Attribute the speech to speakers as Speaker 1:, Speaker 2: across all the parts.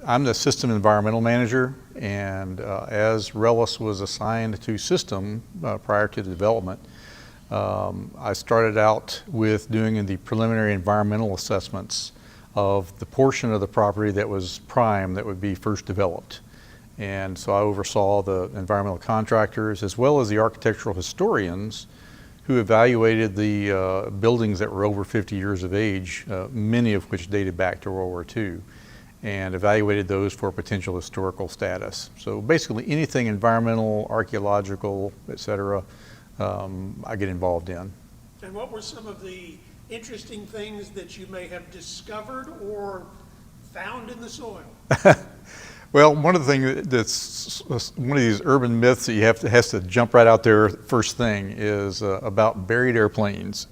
Speaker 1: I'm the system environmental manager, and as RELIS was assigned to system prior to the development, I started out with doing the preliminary environmental assessments of the portion of the property that was prime that would be first developed. And so I oversaw the environmental contractors as well as the architectural historians who evaluated the buildings that were over 50 years of age, many of which dated back to World War II, and evaluated those for potential historical status. So basically anything environmental, archaeological, et cetera, I get involved in.
Speaker 2: And what were some of the interesting things that you may have discovered or found in the soil?
Speaker 1: Well, one of the things that's one of these urban myths that has to jump right out there first thing is about buried airplanes.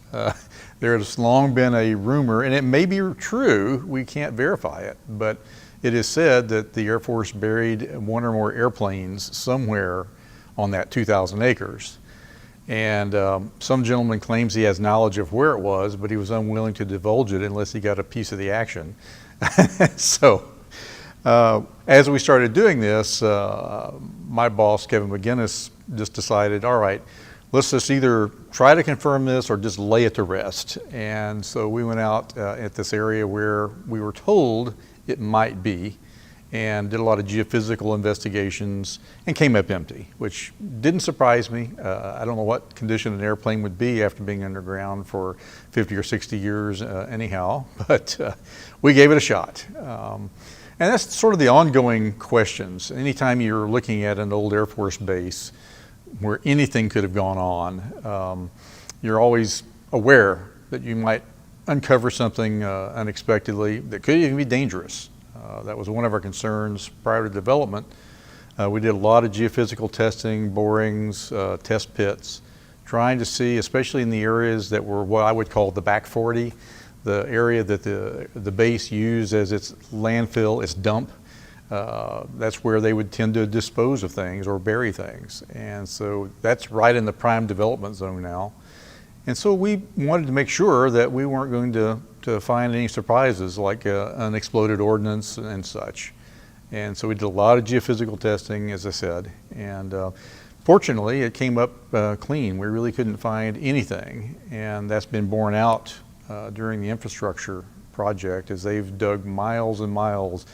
Speaker 1: There has long been a rumor, and it may be true, we can't verify it, but it is said that the Air Force buried one or more airplanes somewhere on that 2,000 acres. And some gentleman claims he has knowledge of where it was, but he was unwilling to divulge it unless he got a piece of the action. So as we started doing this, my boss, Kevin McGinnis, just decided, all right, let's just either try to confirm this or just lay it to rest. And so we went out at this area where we were told it might be, and did a lot of geophysical investigations and came up empty, which didn't surprise me. I don't know what condition an airplane would be after being underground for 50 or 60 years anyhow, but we gave it a shot. And that's sort of the ongoing questions. Anytime you're looking at an old Air Force base where anything could have gone on, you're always aware that you might uncover something unexpectedly that could even be dangerous. That was one of our concerns prior to development. We did a lot of geophysical testing, borings, test pits, trying to see, especially in the areas that were what I would call the back 40, the area that the base used as its landfill, its dump. That's where they would tend to dispose of things or bury things. And so that's right in the prime development zone now. And so we wanted to make sure that we weren't going to find any surprises like an exploded ordnance and such. And so we did a lot of geophysical testing, as I said, and fortunately it came up clean. We really couldn't find anything, and that's been borne out during the infrastructure project as they've dug miles and miles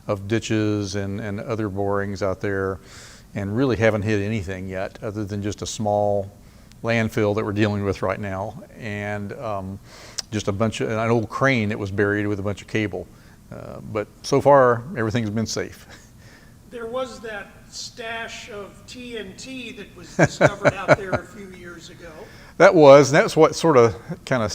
Speaker 1: of ditches and other borings out there and really haven't hit anything yet other than just a small landfill that we're dealing with right now, and just an old crane that was buried with a bunch of cable. But so far, everything's been safe.
Speaker 2: There was that stash of TNT that was discovered out there a few years ago.
Speaker 1: That's what sort of kind of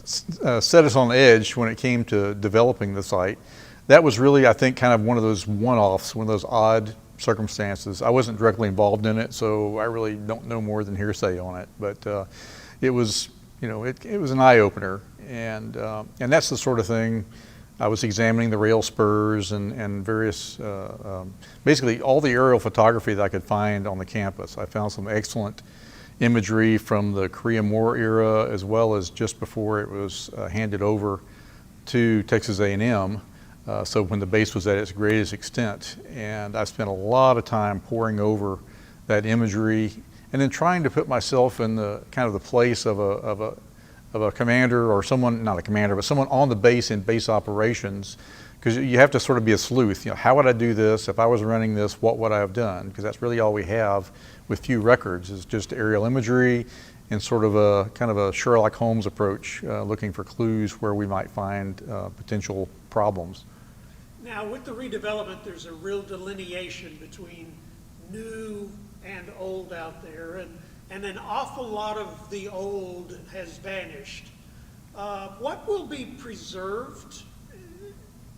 Speaker 1: set us on edge when it came to developing the site. That was really, I think, kind of one of those one-offs, one of those odd circumstances. I wasn't directly involved in it, so I really don't know more than hearsay on it. But it was, it was an eye-opener, and that's the sort of thing. I was examining the rail spurs and various, basically all the aerial photography that I could find on the campus. I found some excellent imagery from the Korean War era, as well as just before it was handed over to Texas A&M. So when the base was at its greatest extent, and I spent a lot of time poring over that imagery and then trying to put myself in the kind of the place of a commander or someone, not a commander, but someone on the base in base operations, because you have to sort of be a sleuth. How would I do this? If I was running this, what would I have done? Because that's really all we have with few records is just aerial imagery and sort of a kind of a Sherlock Holmes approach, looking for clues where we might find potential problems.
Speaker 2: Now, with the redevelopment, there's a real delineation between new and old out there, and an awful lot of the old has vanished. What will be preserved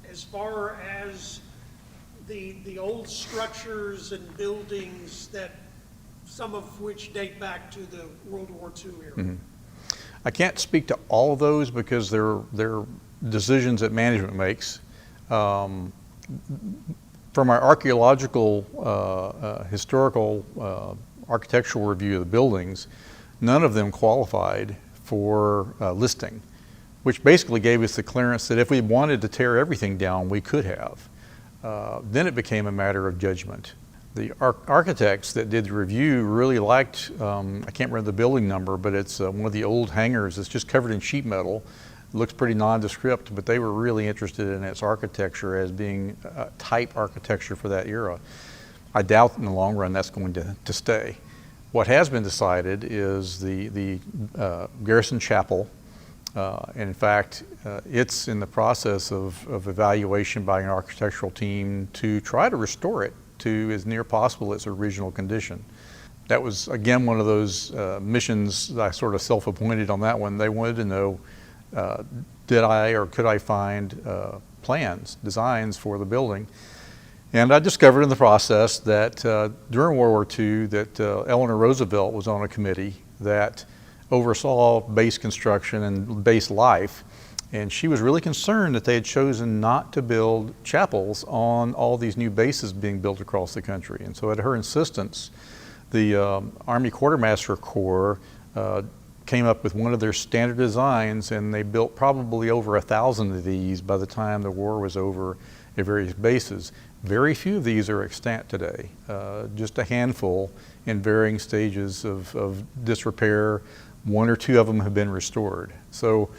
Speaker 2: as far as the old structures and buildings that some of which date back to the World War II era? Mm-hmm.
Speaker 1: I can't speak to all of those because they're decisions that management makes. From our archaeological, historical, architectural review of the buildings, none of them qualified for listing, which basically gave us the clearance that if we wanted to tear everything down, we could have. then it became a matter of judgment. The architects that did the review really liked, I can't remember the building number, but it's one of the old hangars. It's just covered in sheet metal. It looks pretty nondescript, but they were really interested in its architecture as being type architecture for that era. I doubt in the long run that's going to stay. What has been decided is the Garrison Chapel. And in fact, it's in the process of evaluation by an architectural team to try to restore it to as near possible its original condition. That was, again, one of those missions that I sort of self-appointed on that one. They wanted to know, did I or could I find plans, designs for the building? And I discovered in the process that during World War II that Eleanor Roosevelt was on a committee that oversaw base construction and base life, and she was really concerned that they had chosen not to build chapels on all these new bases being built across the country. And so at her insistence, the Army Quartermaster Corps came up with one of their standard designs, and they built probably over 1,000 of these by the time the war was over at various bases. Very few of these are extant today, just a handful in varying stages of disrepair. One or two of them have been restored. So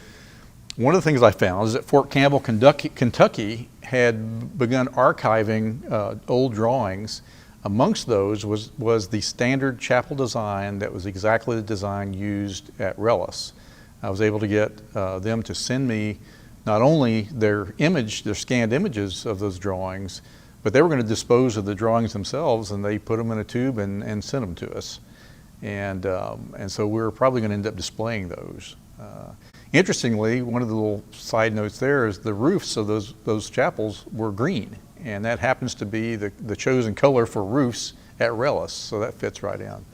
Speaker 1: one of the things I found is that Fort Campbell, Kentucky had begun archiving old drawings. Amongst those was the standard chapel design that was exactly the design used at Rellis. I was able to get them to send me not only their scanned images of those drawings, but they were going to dispose of the drawings themselves, and they put them in a tube and sent them to us. And so we're probably going to end up displaying those. Interestingly, one of the little side notes there is the roofs of those chapels were green, and that happens to be the chosen color for roofs at Rellis, so that fits right in.